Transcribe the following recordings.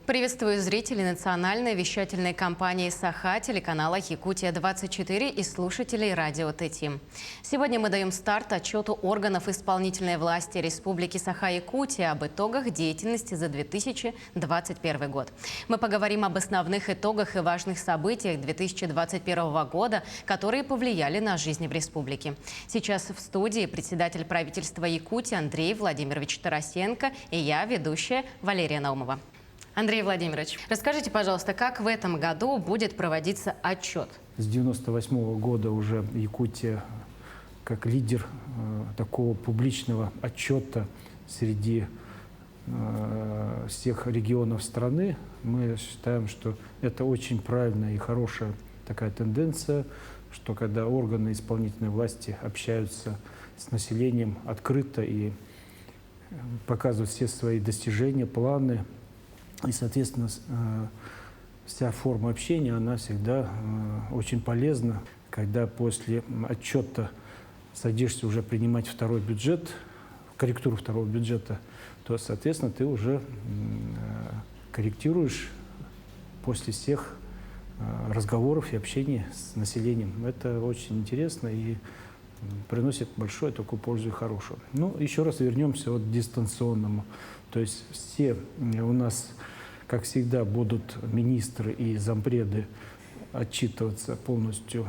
Приветствую зрителей национальной вещательной компании «Саха», телеканала «Якутия-24» и слушателей радио ТТ. Сегодня мы даем старт отчету органов исполнительной власти Республики Саха-Якутия об итогах деятельности за 2021 год. Мы поговорим об основных итогах и важных событиях 2021 года, которые повлияли на жизнь в республике. Сейчас в студии председатель правительства Якутии Андрей Владимирович Тарасенко и я, ведущая Валерия Наумова. Андрей Владимирович, расскажите, пожалуйста, как в этом году будет проводиться отчет? С 1998 года уже Якутия, как лидер такого публичного отчета среди всех регионов страны, мы считаем, что это очень правильная и хорошая такая тенденция, что когда органы исполнительной власти общаются с населением открыто и показывают все свои достижения, планы. И, соответственно, вся форма общения, она всегда очень полезна. Когда после отчета садишься уже принимать второй бюджет, корректуру второго бюджета, то, соответственно, ты уже корректируешь после всех разговоров и общения с населением. Это очень интересно и приносит большую такую пользу и хорошую. Ну, еще раз вернемся к дистанционному. То есть все у нас, как всегда, будут министры и зампреды отчитываться полностью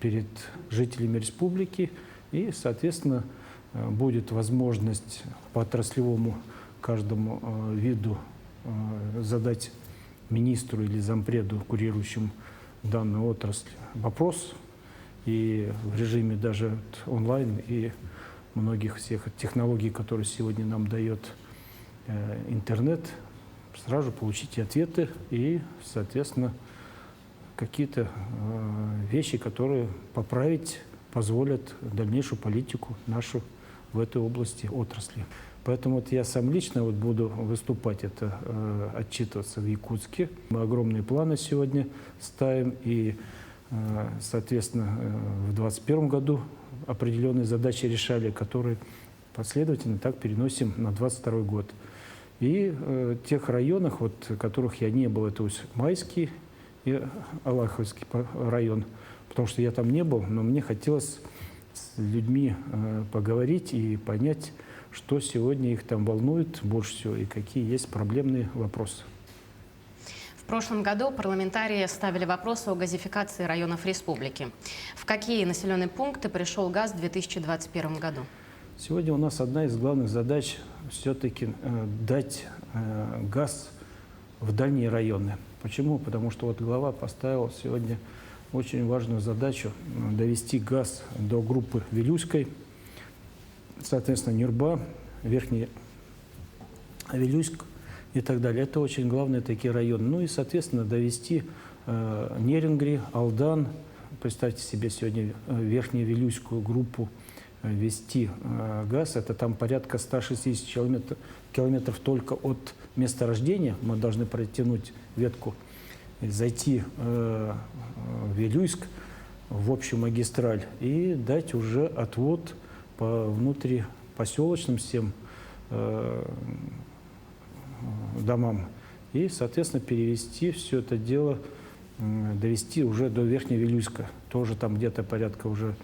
перед жителями республики. И, соответственно, будет возможность по отраслевому каждому виду задать министру или зампреду, курирующему данную отрасль, вопрос. И в режиме даже онлайн и многих всех технологий, которые сегодня нам дает интернет, сразу получите ответы и, соответственно, какие-то вещи, которые поправить позволят дальнейшую политику нашу в этой области отрасли. Поэтому вот я сам лично буду выступать, отчитываться в Якутске. Мы огромные планы сегодня ставим и, соответственно, в 2021 году определенные задачи решали, которые последовательно так переносим на 2022 год. И в тех районах, в которых я не был, это Усть-Майский и Алаховский район, потому что я там не был, но мне хотелось с людьми поговорить и понять, что сегодня их там волнует больше всего и какие есть проблемные вопросы. В прошлом году парламентарии ставили вопросы о газификации районов республики. В какие населенные пункты пришел газ в 2021 году? Сегодня у нас одна из главных задач все-таки дать газ в дальние районы. Почему? Потому что глава поставил сегодня очень важную задачу довести газ до группы Вилюйской, соответственно, Нюрба, Верхний Вилюйск и так далее. Это очень главные такие районы. Ну и, соответственно, довести Нерингри, Алдан, представьте себе сегодня Верхневилюйскую группу, вести газ, это там порядка 160 километров только от места рождения. Мы должны протянуть ветку, зайти в Вилюйск, в общую магистраль, и дать уже отвод по внутрипоселочным всем домам. И, соответственно, перевести все это дело, довести уже до Верхневилюйска. Тоже там где-то порядка уже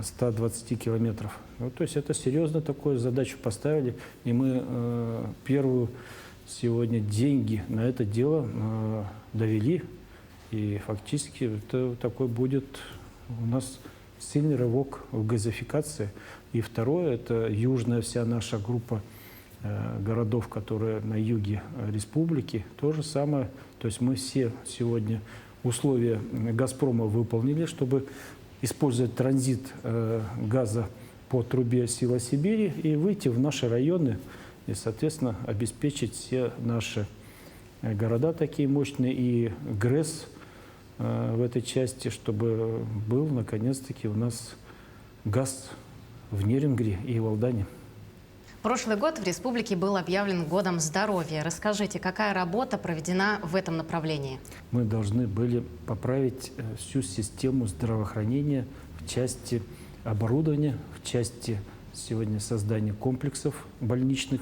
120 километров. Ну, то есть это серьезно такую задачу поставили, и мы первую сегодня деньги на это дело довели, и фактически это такой будет у нас сильный рывок в газификации. И второе, это южная вся наша группа городов, которые на юге республики, то же самое. То есть мы все сегодня условия «Газпрома» выполнили, чтобы использовать транзит газа по трубе «Сила Сибири» и выйти в наши районы и, соответственно, обеспечить все наши города такие мощные и ГРЭС в этой части, чтобы был, наконец-таки, у нас газ в Нерингре и в Алдане. Прошлый год в республике был объявлен годом здоровья. Расскажите, какая работа проведена в этом направлении? Мы должны были поправить всю систему здравоохранения в части оборудования, в части сегодня создания комплексов больничных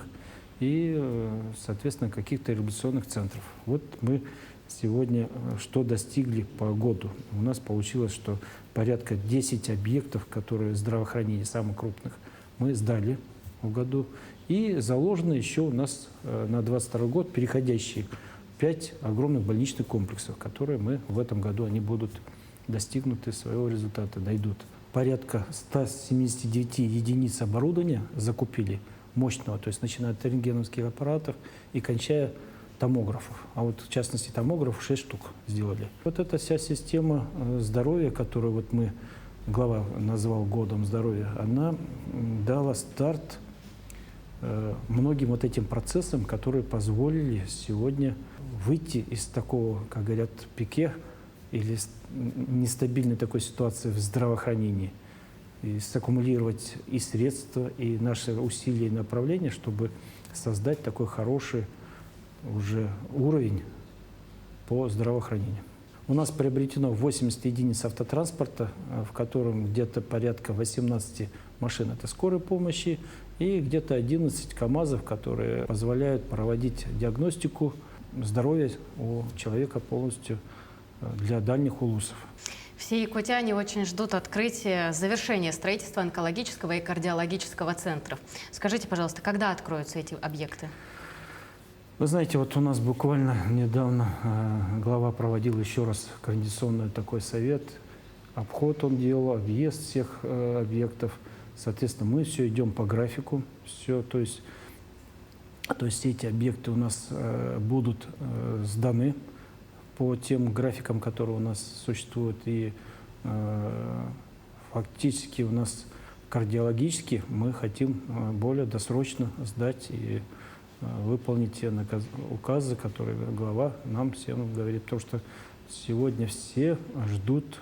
и, соответственно, каких-то реабилитационных центров. Вот мы сегодня что достигли по году. У нас получилось, что порядка 10 объектов, которые здравоохранения самых крупных, мы сдали в году. И заложено еще у нас на 2022 год переходящие 5 огромных больничных комплексов, которые мы в этом году, они будут достигнуты своего результата, дойдут. Порядка 179 единиц оборудования закупили мощного, то есть начиная от рентгеновских аппаратов и кончая томографов. А вот в частности томографов 6 штук сделали. Вот эта вся система здоровья, которую вот мы, глава назвал годом здоровья, она дала старт многим вот этим процессам, которые позволили сегодня выйти из такого, как говорят, пике или нестабильной такой ситуации в здравоохранении, и саккумулировать и средства, и наши усилия и направления, чтобы создать такой хороший уже уровень по здравоохранению. У нас приобретено 80 единиц автотранспорта, в котором где-то порядка 18 машин – это скорой помощи, и где-то 11 КАМАЗов, которые позволяют проводить диагностику здоровья у человека полностью для дальних улусов. Все якутяне очень ждут открытия, завершения строительства онкологического и кардиологического центров. Скажите, пожалуйста, когда откроются эти объекты? Вы знаете, вот у нас буквально недавно глава проводил еще раз координационный такой совет. Обход он делал, объезд всех объектов. Соответственно, мы все идем по графику. Все, то есть эти объекты у нас будут сданы по тем графикам, которые у нас существуют. И фактически у нас кардиологически мы хотим более досрочно сдать и выполнить те указы, которые глава нам всем говорит. Потому что сегодня все ждут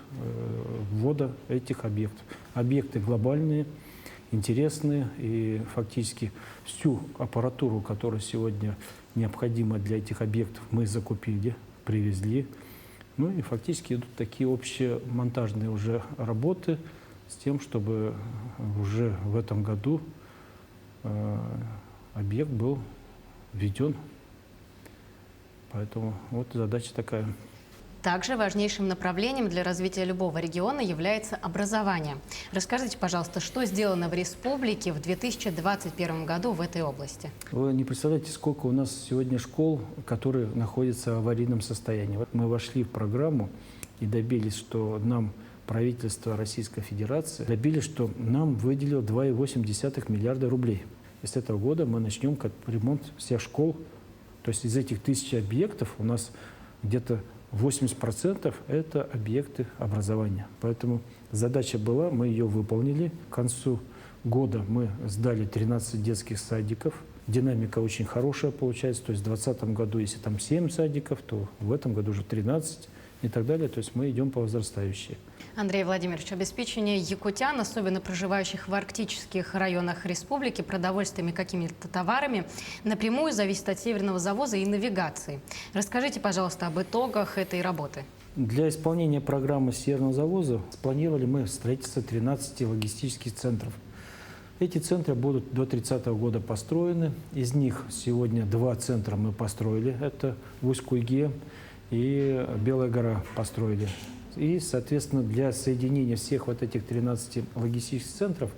ввода этих объектов. Объекты глобальные, интересные, и фактически всю аппаратуру, которая сегодня необходима для этих объектов, мы закупили, привезли. Ну и фактически идут такие общие монтажные уже работы с тем, чтобы уже в этом году объект был введен. Поэтому вот задача такая. Также важнейшим направлением для развития любого региона является образование. Расскажите, пожалуйста, что сделано в республике в 2021 году в этой области? Вы не представляете, сколько у нас сегодня школ, которые находятся в аварийном состоянии. Вот мы вошли в программу и добились, что нам правительство Российской Федерации добились, что нам выделило 2,8 миллиарда рублей. И с этого года мы начнем ремонт всех школ. То есть из этих 1000 объектов у нас где-то 80% – это объекты образования. Поэтому задача была, мы ее выполнили. К концу года мы сдали 13 детских садиков. Динамика очень хорошая получается. То есть в 2020 году, если там 7 садиков, то в этом году уже 13 и так далее. То есть мы идем по возрастающей. Андрей Владимирович, обеспечение якутян, особенно проживающих в арктических районах республики, продовольствием и какими-то товарами, напрямую зависит от северного завоза и навигации. Расскажите, пожалуйста, об итогах этой работы. Для исполнения программы северного завоза спланировали мы строительство 13 логистических центров. Эти центры будут до 30 года построены. Из них сегодня 2 центра мы построили. Это в Усть-Куйге и Белая гора построили. И, соответственно, для соединения всех вот этих 13 логистических центров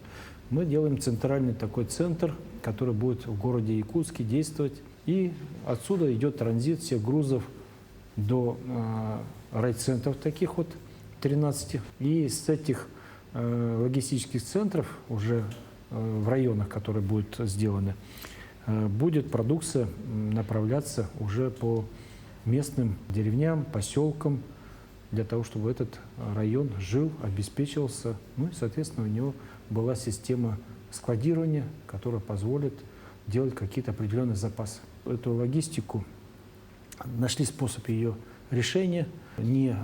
мы делаем центральный такой центр, который будет в городе Якутске действовать. И отсюда идет транзит всех грузов до райцентров таких вот 13. И с этих логистических центров уже в районах, которые будут сделаны, будет продукция направляться уже по местным деревням, поселкам, для того, чтобы этот район жил, обеспечивался. Ну и, соответственно, у него была система складирования, которая позволит делать какие-то определенные запасы. Эту логистику нашли способ ее решения. Не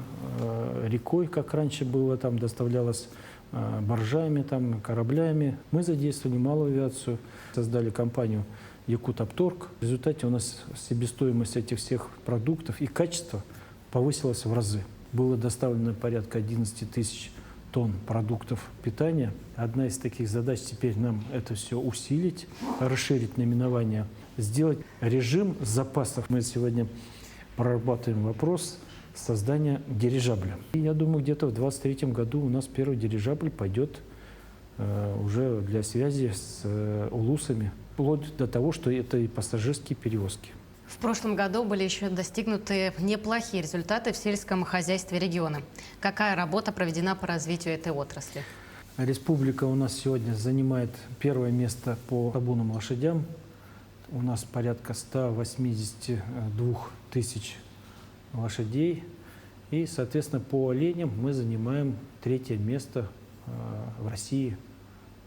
рекой, как раньше было, там доставлялось баржами, там, кораблями. Мы задействовали малую авиацию, создали компанию «Якутопторг». В результате у нас себестоимость этих всех продуктов и качество повысилось в разы. Было доставлено порядка 11 тысяч тонн продуктов питания. Одна из таких задач теперь нам это все усилить, расширить наименование сделать режим запасов. Мы сегодня прорабатываем вопрос создания дирижабля. И я думаю, где-то в 2023 году у нас первый дирижабль пойдет уже для связи с улусами, вплоть до того, что это и пассажирские перевозки. В прошлом году были еще достигнуты неплохие результаты в сельском хозяйстве региона. Какая работа проведена по развитию этой отрасли? Республика у нас сегодня занимает первое место по табунным лошадям. У нас порядка 182 тысяч лошадей. И, соответственно, по оленям мы занимаем третье место в России.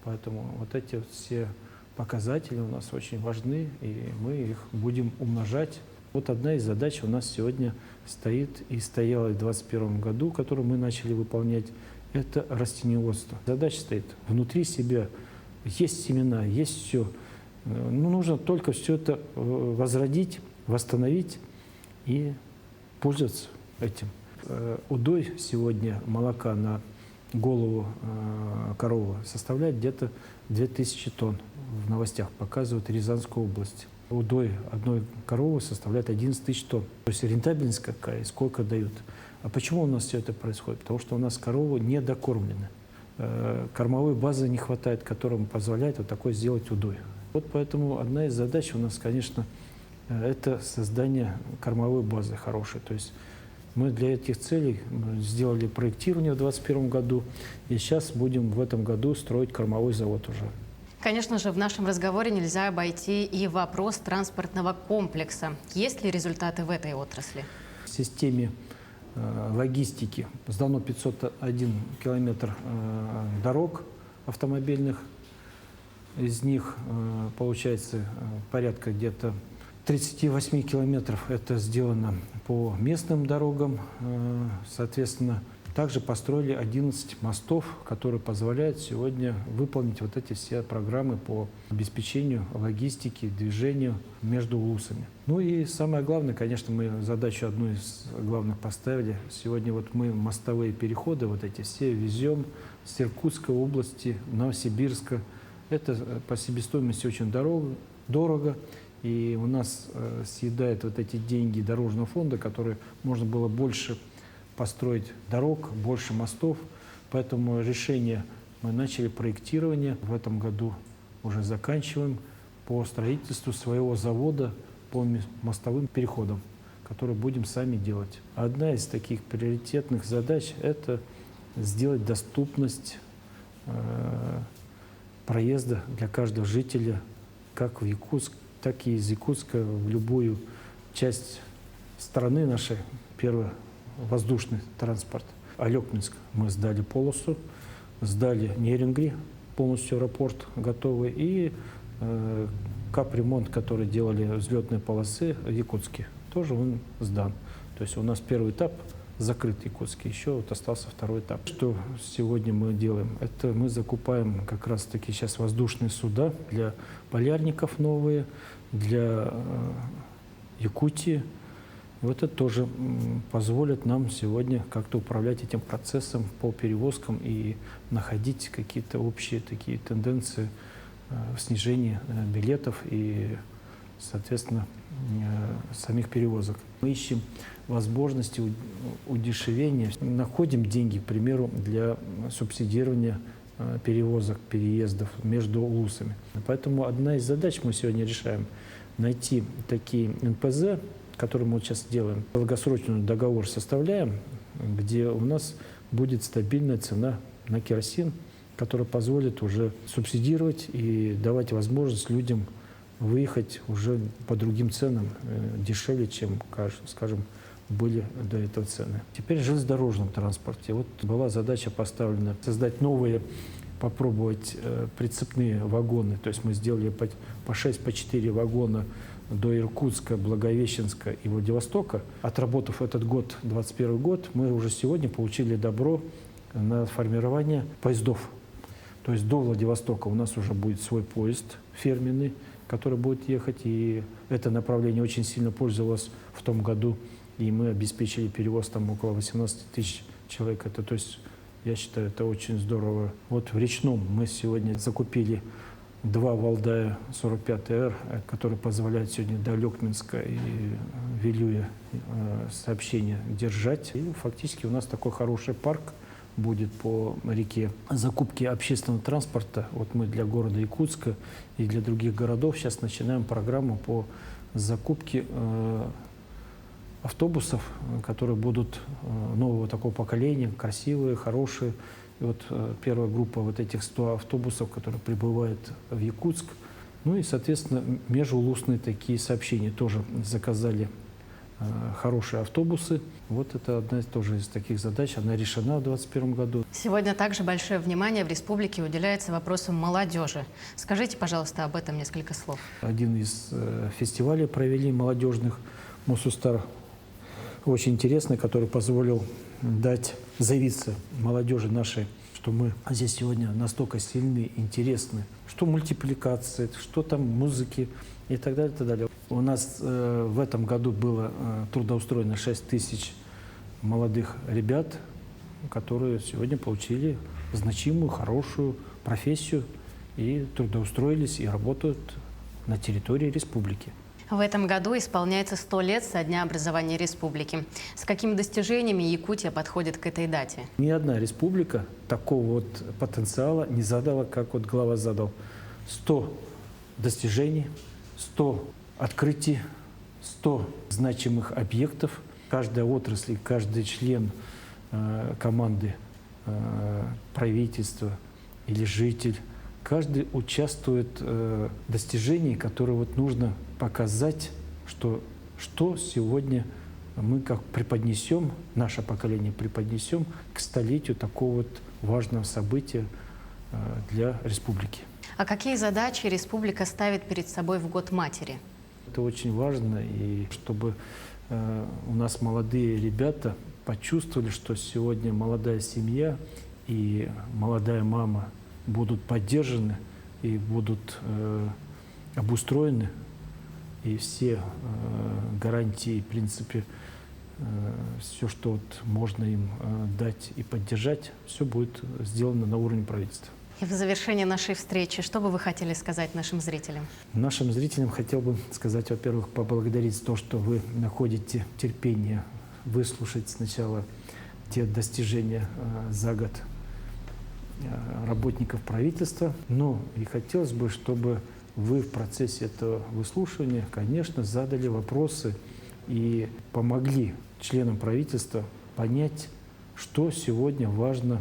Поэтому вот эти вот все показатели у нас очень важны, и мы их будем умножать. Вот одна из задач у нас сегодня стоит и стояла в 2021 году, которую мы начали выполнять, это растениеводство. Задача стоит внутри себя. Есть семена, есть все. Ну, нужно только все это возродить, восстановить и пользоваться этим. Удой сегодня молока на голову коровы составляет где-то 2000 тонн. В новостях показывают Рязанскую область. Удой одной коровы составляет 11 тысяч тонн. То есть рентабельность какая, сколько дают. А почему у нас все это происходит? Потому что у нас коровы недокормлены. Кормовой базы не хватает, которая позволяет вот такой сделать удой. Вот поэтому одна из задач у нас, конечно, это создание кормовой базы хорошей. То есть мы для этих целей сделали проектирование в 2021 году, и сейчас будем в этом году строить кормовой завод уже. Конечно же, в нашем разговоре нельзя обойти и вопрос транспортного комплекса. Есть ли результаты в этой отрасли? В системе логистики сдано 501 километр дорог автомобильных. Из них, получается, порядка где-то 38 километров это сделано по местным дорогам. Соответственно, также построили 11 мостов, которые позволяют сегодня выполнить вот эти все программы по обеспечению логистики, движению между улусами. Ну и самое главное, конечно, мы задачу одну из главных поставили. Сегодня вот мы мостовые переходы вот эти все везем с Иркутской области, Новосибирска. Это по себестоимости очень дорого. И у нас съедает вот эти деньги дорожного фонда, которые можно было больше построить дорог, больше мостов. Поэтому решение, мы начали проектирование. В этом году уже заканчиваем по строительству своего завода по мостовым переходам, которые будем сами делать. Одна из таких приоритетных задач – это сделать доступность проезда для каждого жителя, как в Якутск, так и из Якутска в любую часть страны нашей. Первый воздушный транспорт. Алекминск мы сдали полосу, сдали Нерюнгри, полностью аэропорт готовый, и капремонт, который делали взлетные полосы в Якутске, тоже он сдан. То есть у нас первый этап закрыт Якутский, еще вот остался второй этап. Что сегодня мы делаем? Это мы закупаем как раз-таки сейчас воздушные суда для полярников новые, для Якутии. Вот это тоже позволит нам сегодня как-то управлять этим процессом по перевозкам и находить какие-то общие такие тенденции в снижении билетов и, соответственно, самих перевозок. Мы ищем возможности удешевления, находим деньги, к примеру, для субсидирования перевозок, переездов между улусами. Поэтому одна из задач мы сегодня решаем – найти такие НПЗ, которые мы вот сейчас делаем, долгосрочный договор составляем, где у нас будет стабильная цена на керосин, которая позволит уже субсидировать и давать возможность людям выехать уже по другим ценам, дешевле, чем, скажем, были до этого цены. Теперь в железнодорожном транспорте. Вот была задача поставлена создать новые, попробовать прицепные вагоны. То есть мы сделали по 6, по 4 вагона до Иркутска, Благовещенска и Владивостока. Отработав этот год, 2021 год, мы уже сегодня получили добро на формирование поездов. То есть до Владивостока у нас уже будет свой поезд фирменный, который будет ехать. И это направление очень сильно пользовалось в том году. И мы обеспечили перевоз там около 18 тысяч человек. То есть, я считаю, это очень здорово. Вот в Речном мы сегодня закупили два Валдая 45Р, которые позволяют сегодня до Лёкминска и Вилюя сообщения держать. И фактически у нас такой хороший парк будет по реке. Закупки общественного транспорта, вот мы для города Якутска и для других городов сейчас начинаем программу по закупке автобусов, которые будут нового такого поколения, красивые, хорошие. И вот первая группа вот этих 100 автобусов, которые прибывают в Якутск. Ну и, соответственно, межулусные такие сообщения тоже заказали хорошие автобусы. Вот это одна тоже из таких задач. Она решена в 2021 году. Сегодня также большое внимание в республике уделяется вопросу молодежи. Скажите, пожалуйста, об этом несколько слов. Один из фестивалей провели молодежных Мусустар, очень интересный, который позволил заявиться молодежи нашей, что мы здесь сегодня настолько сильны, интересны, что мультипликации, что там музыки и так далее, и так далее. У нас в этом году было трудоустроено 6 тысяч молодых ребят, которые сегодня получили значимую, хорошую профессию и трудоустроились и работают на территории республики. В этом году исполняется 100 лет со дня образования республики. С какими достижениями Якутия подходит к этой дате? Ни одна республика такого вот потенциала не задала, как вот глава задал. 100 достижений, 100 открытий, 100 значимых объектов. Каждая отрасль, каждый член команды правительства или житель, каждый участвует в достижении, которое вот нужно показать, что сегодня мы как преподнесем, наше поколение преподнесем к столетию такого вот важного события для республики. А какие задачи республика ставит перед собой в Год Матери? Это очень важно, и чтобы у нас молодые ребята почувствовали, что сегодня молодая семья и молодая мама будут поддержаны и будут обустроены, и все гарантии, в принципе, все, что вот можно им дать и поддержать, все будет сделано на уровне правительства. И в завершении нашей встречи, что бы вы хотели сказать нашим зрителям? Нашим зрителям хотел бы сказать, во-первых, поблагодарить за то, что вы находите терпение выслушать сначала те достижения за год работников правительства. Но и хотелось бы, чтобы вы в процессе этого выслушивания, конечно, задали вопросы и помогли членам правительства понять, что сегодня важно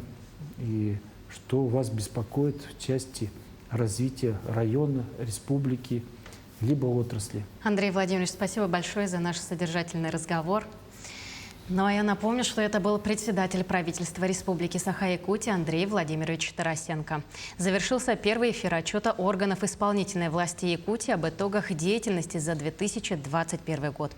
и что вас беспокоит в части развития района, республики, либо отрасли. Андрей Владимирович, спасибо большое за наш содержательный разговор. Ну а я напомню, что это был председатель правительства Республики Саха-Якутия Андрей Владимирович Тарасенко. Завершился первый эфир отчета органов исполнительной власти Якутии об итогах деятельности за 2021 год.